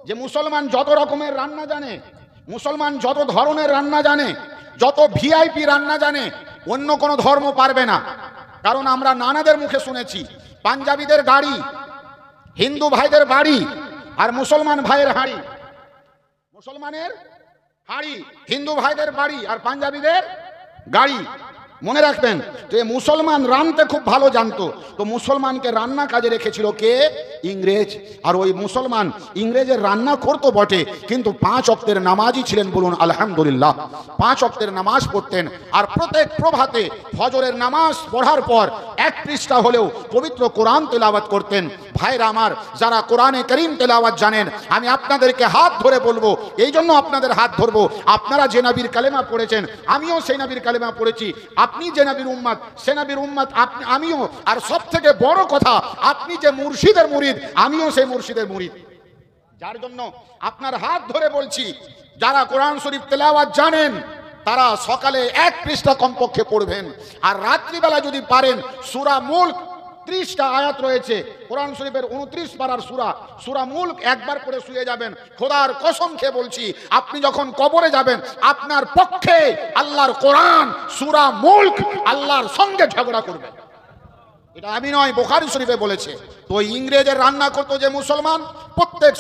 যে মুসলমান যত রকমের রান্না জানে, মুসলমান যত ধরনের রান্না জানে, যত ভিআইপি রান্না জানে, অন্য কোনো ধর্ম পারবে না। কারণ আমরা নানাদের মুখে শুনেছি পাঞ্জাবিদের গাড়ি, হিন্দু ভাইদের বাড়ি, আর মুসলমান ভাইয়ের হাঁড়ি। মুসলমানের হাঁড়ি, হিন্দু ভাইদের বাড়ি, আর পাঞ্জাবিদের গাড়ি। মনে রাখবেন যে মুসলমান রাঁধতে খুব ভালো জানতো, তো মুসলমানকে রান্না কাজে রেখেছিল কে? ইংরেজ। আর ওই মুসলমান ইংরেজের রান্না করতো বটে, কিন্তু 5 ওয়াক্তের নামাজই ছিলেন, বলুন আলহামদুলিল্লাহ। 5 ওয়াক্তের নামাজ পড়তেন, আর প্রত্যেক প্রভাতে ফজরের নামাজ পড়ার পর 1 পৃষ্ঠা হলেও পবিত্র কোরআন তেলাওয়াত করতেন। ভাইরা আমার, যারা কোরআনে কারীম তেলাওয়াত জানেন, আমি আপনাদেরকে হাত ধরে বলবো, এই জন্য আপনাদের হাত ধরবো, আপনারা যে নবীর কালেমা পড়েছেন, আমিও সেই নবীর কালেমা পড়েছি। আপনি যে নবীর উম্মত, সে নবীর উম্মত আমিও। আর সব থেকে বড় কথা, আপনি যে মুর্শিদের মুরিদ, আমিও সেই মুর্শিদের মুরিদ। যার জন্য আপনার হাত ধরে বলছি, যারা কোরআন শরীফ তেলাওয়াত জানেন তারা সকালে 1 পৃষ্ঠা কমপক্ষে পড়বেন। আর রাত্রিবেলা যদি পারেন, সূরা মুলক 30টা আয়াত রয়েছে কোরআন শরীফের, 29 পারার সূরা মুলক একবার পড়ে শুয়ে যাবেন। খোদার কসম খেয়ে বলছি, আপনি যখন কবরে যাবেন, আপনার পক্ষে আল্লাহর কোরআন সূরা মুলক আল্লাহর সঙ্গে ঝগড়া করবে। এটা আমি নয়, বুখারী শরীফে বলেছে। তো ইংরেজের রান্না করতো যে মুসলমান, প্রত্যেক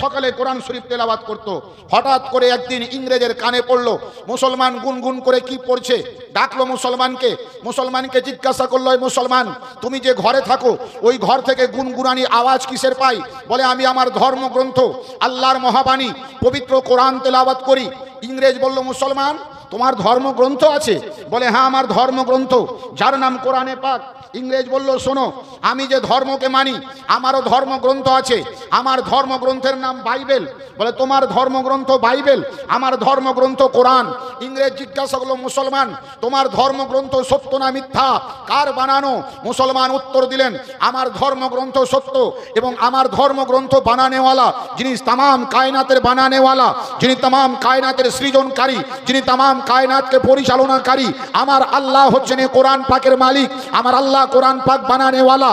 সকালে কোরআন শরীফ তেলাওয়াত করতো। হঠাৎ করে একদিন ইংরেজের কানে পড়লো, মুসলমান গুনগুন করে কি পড়ছে। ডাকলো মুসলমানকে জিজ্ঞাসা করলো, মুসলমান তুমি যে ঘরে থাকো, ওই ঘর থেকে গুনগুনানি আওয়াজ কিসের পাই? বলে আমি আমার ধর্মগ্রন্থ আল্লাহর মহাবাণী পবিত্র কোরআন তেলাওয়াত করি। ইংরেজ বলল, মুসলমান তোমার ধর্মগ্রন্থ আছে? বলে হ্যাঁ, আমার ধর্মগ্রন্থ, যার নাম কোরআনে পাক। ইংরেজ বলল, শোনো, আমি যে ধর্মকে মানি, আমারও ধর্মগ্রন্থ আছে। আমার ধর্মগ্রন্থের নাম বাইবেল। বলে তোমার ধর্মগ্রন্থ বাইবেল, আমার ধর্মগ্রন্থ কোরআন। ইংরেজ জিজ্ঞাসা করলো, মুসলমান তোমার ধর্মগ্রন্থ সত্য না মিথ্যা? কার বানানো? মুসলমান উত্তর দিলেন, আমার ধর্মগ্রন্থ সত্য, এবং আমার ধর্মগ্রন্থ বানানেওয়ালা, যিনি তামাম কায়নাতের বানানেওয়ালা, যিনি তামাম কায়নাতের সৃজনকারী, যিনি তামাম কায়নাতকে পরিচালনাকারী, আমার আল্লাহ হচ্ছেন কোরআন পাকের মালিক, আমার আল্লাহ কোরআন পাক বানানেওয়ালা।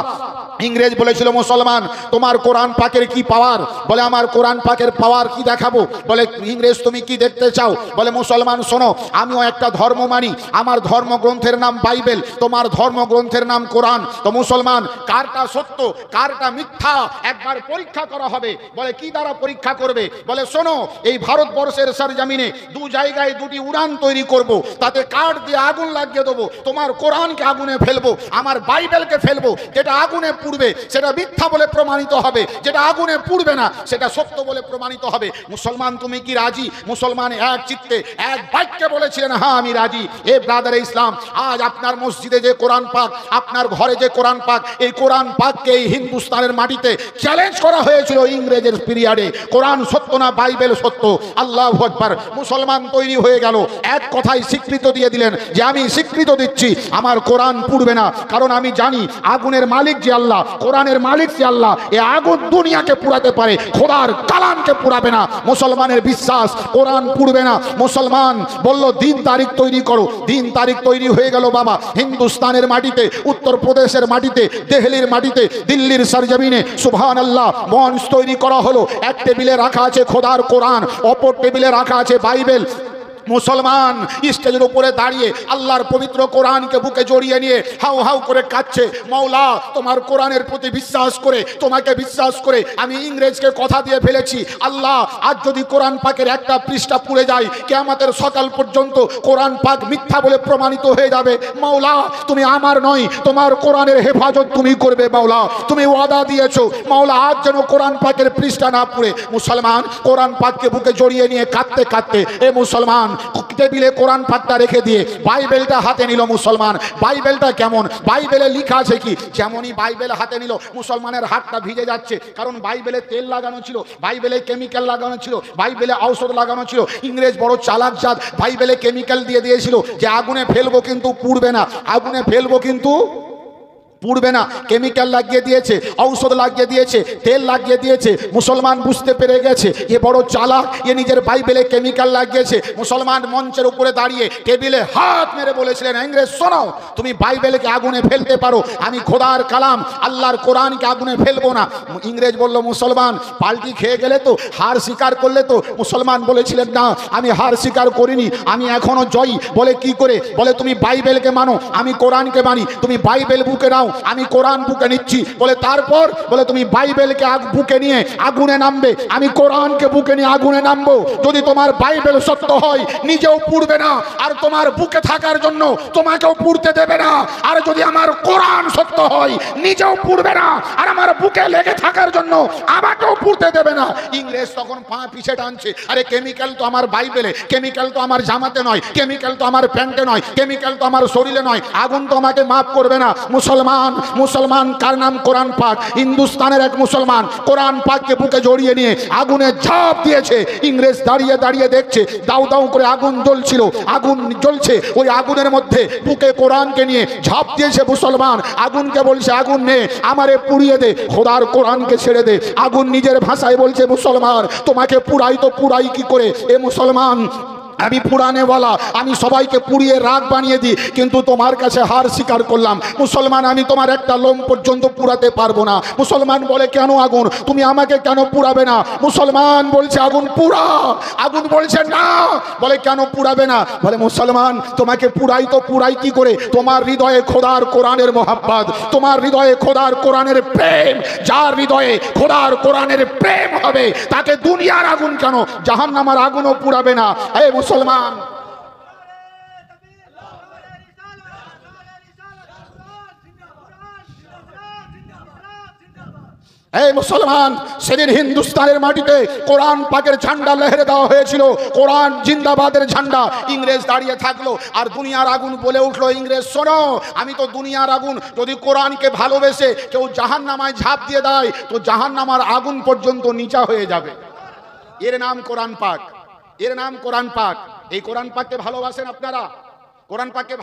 ইংরেজ বলেছিল, মুসলমান তোমার কোরআন পাকের কি পাওয়ার? বলে আমার কোরআন পাকের পাওয়ার কি দেখাবো? বলে ইংরেজ তুমি কি দেখতে চাও? বলে মুসলমান শোনো, আমিও একটা ধর্ম মানি, আমার ধর্মগ্রন্থের নাম বাইবেল, তোমার ধর্মগ্রন্থের নাম কোরআন। তো মুসলমান কারটা সত্য কারটা মিথ্যা একবার পরীক্ষা করা হবে। বলে কি দ্বারা পরীক্ষা করবে? বলে শোনো, এই ভারতবর্ষের সরজমিনে 2 জায়গায় 2টি উড়ান তৈরি করব, তাতে কাঠ দিয়ে আগুন লাগিয়ে দেবো, তোমার কোরআনকে আগুনে ফেলবো, আমার বাইবেলকে ফেলবো। যেটা আগুনে পুড়বে সেটা মিথ্যা বলে প্রমাণিত হবে, যেটা আগুনে পুড়বে না সেটা সত্য বলে প্রমাণিত হবে। মুসলমান তুমি কি রাজি? মুসলমান এক চিত্তে এক বাক্যে বলেছিলেন, হ্যাঁ আমি রাজি। এ ব্রাদার ইসলাম, আজ আপনার মসজিদে যে কোরআন পাক, আপনার ঘরে যে কোরআন পাক, এই কোরআন পাককে এই হিন্দুস্তানের মাটিতে চ্যালেঞ্জ করা হয়েছিল ইংরেজের পিরিয়ডে। কোরআন সত্য না বাইবেল সত্য? আল্লাহু আকবার। মুসলমান তৈরি হয়ে গেল, এক কথায় স্বীকৃতি দিয়ে দিলেন যে আমি স্বীকৃতি দিচ্ছি, আমার কোরআন পুড়বে না, কারণ আমি জানি আগুনের মালিক যে আল্লাহ, কোরআনের মালিক যে আল্লাহ, এ আগুন দুনিয়াকে পুড়াতে পারে, খোদার কালামকে পুড়াবে না। মুসলমানের বিশ্বাস কোরআন পুড়বে না। মুসলমান বলল দিন তারিখ তৈরি করো। দিন তারিখ তৈরি হয়ে গেল বাবা, হিন্দুস্তানের মাটিতে, উত্তরপ্রদেশের মাটিতে, দিল্লির মাটিতে, দিল্লির সরজমিনে সুবহানাল্লাহ মঞ্চ তৈরি করা হলো। এক টেবিলে রাখা আছে খোদার কোরআন, অপর টেবিলে রাখা আছে বাইবেল। মুসলমান স্টেজের উপরে দাঁড়িয়ে আল্লাহর পবিত্র কোরআনকে বুকে জড়িয়ে নিয়ে হাউ হাউ করে কাঁদছে, মওলা তোমার কোরআনের প্রতি বিশ্বাস করে, তোমাকে বিশ্বাস করে আমি ইংরেজকে কথা দিয়ে ফেলেছি। আল্লাহ আজ যদি কোরআন পাকের একটা পৃষ্ঠা পুড়ে যায়, কিয়ামতের সকাল পর্যন্ত কোরআন পাক মিথ্যা বলে প্রমাণিত হয়ে যাবে। মওলা তুমি আমার নয়, তোমার কোরআনের হেফাজত তুমি করবে। মওলা তুমি ওয়াদা দিয়েছো, মওলা আজ যেন কোরআন পাকের পৃষ্ঠা না পুড়ে। মুসলমান কোরআন পাককে বুকে জড়িয়ে নিয়ে কাঁদতে কাঁদতে, এ মুসলমান টেবিলে কোরআন পাকটা রেখে দিয়ে বাইবেলটা হাতে নিল। মুসলমান বাইবেলটা কেমন, বাইবেলে লেখা আছে কি? যেমনই বাইবেল হাতে নিল, মুসলমানের হাতটা ভিজে যাচ্ছে, কারণ বাইবেলে তেল লাগানো ছিল, বাইবেলে কেমিক্যাল লাগানো ছিল, বাইবেলে ঔষধ লাগানো ছিল। ইংরেজ বড় চালাক জাত, বাইবেলে কেমিক্যাল দিয়ে দিয়েছিল যে আগুনে ফেলবো কিন্তু পুড়বে না, আগুনে ফেলবো কিন্তু পুড়বে না, কেমিক্যাল লাগিয়ে দিয়েছে, ঔষধ লাগিয়ে দিয়েছে, তেল লাগিয়ে দিয়েছে। মুসলমান বুঝতে পেরে গেছে এ বড় চালাক, এ নিজের বাইবেলে কেমিক্যাল লাগিয়েছে। মুসলমান মঞ্চের উপরে দাঁড়িয়ে টেবিলে হাত মেরে বলেছিলেন, ইংরেজ শোনো, তুমি বাইবেলকে আগুনে ফেলতে পারো, আমি খোদার কালাম আল্লাহর কোরআনকে আগুনে ফেলবো না। ইংরেজ বলল, মুসলমান পাল্টি খেয়ে গেলে তো, হার স্বীকার করলে তো। মুসলমান বলেছিলেন, না আমি হার স্বীকার করিনি, আমি এখনো জয়ী। বলে কি করে? বলে তুমি বাইবেলকে মানো, আমি কোরআনকে মানি। তুমি বাইবেল বুকে নাও, আমি কোরআন বুকে নিচ্ছি। বলে তারপর? বলে তুমি বাইবেলকে বুকে নিয়ে আগুনে নামবে, আমি কোরআনকে বুকে নিয়ে আগুনে নামবো। যদি তোমার বাইবেল সত্য হয় নিজেও পুড়বে না, আর তোমার বুকে থাকার জন্য তোমাকেও পুড়তে দেবে না। আর যদি আমার কোরআন সত্য হয় নিজেও পুড়বে না, আর আমার বুকে লেগে থাকার জন্য আমাকেও পুড়তে দেবে না। ইংরেজ তখন পা পিছে টানছে, আরে কেমিক্যাল তো আমার বাইবেলে, কেমিক্যাল তো আমার জামাতে নয়, কেমিক্যাল তো আমার প্যান্টে নয়, কেমিক্যাল তো আমার শরীরে নয়, আগুন তো আমাকে মাফ করবে না। মুসলমান কার নাম? কোরআন পাক। হিন্দুস্তানের এক মুসলমান কোরআন পাককে বুকে জড়িয়ে নিয়ে আগুনে ঝাঁপ দিয়েছে। ইংরেজ দাঁড়িয়ে দাঁড়িয়ে দেখছে, দাউ দাউ করে আগুন জ্বলছিল, আগুন জ্বলছে, ওই আগুনের মধ্যে বুকে কোরআনকে নিয়ে ঝাঁপ দিয়েছে মুসলমান। আগুনকে বলছে, আগুন নে, আমারে পুড়িয়ে দে, খোদার কোরআনকে ছেড়ে দে। আগুন নিজের ভাষায় বলছে, মুসলমান তোমাকে পুড়াই তো পুড়াই কি করে? এ মুসলমান, আমি পুরানেওয়ালা, আমি সবাইকে পুড়িয়ে রাগ বানিয়ে দিই, কিন্তু তোমার কাছে হার স্বীকার করলাম। মুসলমান, আমি তোমার একটা লোম পর্যন্ত পুড়াতে পারবো না। মুসলমান বলে, কেন আগুন? তুমি আমাকে কেন পুড়াবে না? মুসলমান বলছে, আগুন পুড়া। আগুন বলছে না। বলে, কেন পুড়াবে না? বলে, মুসলমান তোমাকে পুড়াই তো পুড়াই কি করে? তোমার হৃদয়ে খোদার কোরআনের মোহাব্বত, তোমার হৃদয়ে খোদার কোরআনের প্রেম। যার হৃদয়ে খোদার কোরআনের প্রেম হবে তাকে দুনিয়ার আগুন কেন, জাহান্নামের আগুনও পুড়াবে না। এই মুসলমান, এই মুসলমান, সেদিন হিন্দুস্তানের মাটিতে কোরআন পাকের ঝান্ডা লহরে দেওয়া হয়েছিল, কোরআন জিন্দাবাদের ঝান্ডা। ইংরেজ দাঁড়িয়ে থাকলো আর দুনিয়ার আগুন বলে উঠলো, ইংরেজ শোনো, আমি তো দুনিয়ার আগুন। যদি কোরআনকে ভালোবেসে কেউ জাহান্নামায় ঝাঁপ দিয়ে দেয় তো জাহান্নামার আগুন পর্যন্ত নিচা হয়ে যাবে। এর নাম কোরআন পাক, এর নাম কোরআন পাক। এই কোরআন পাককে ভালোবাসেন আপনারা? কোরআন পাককে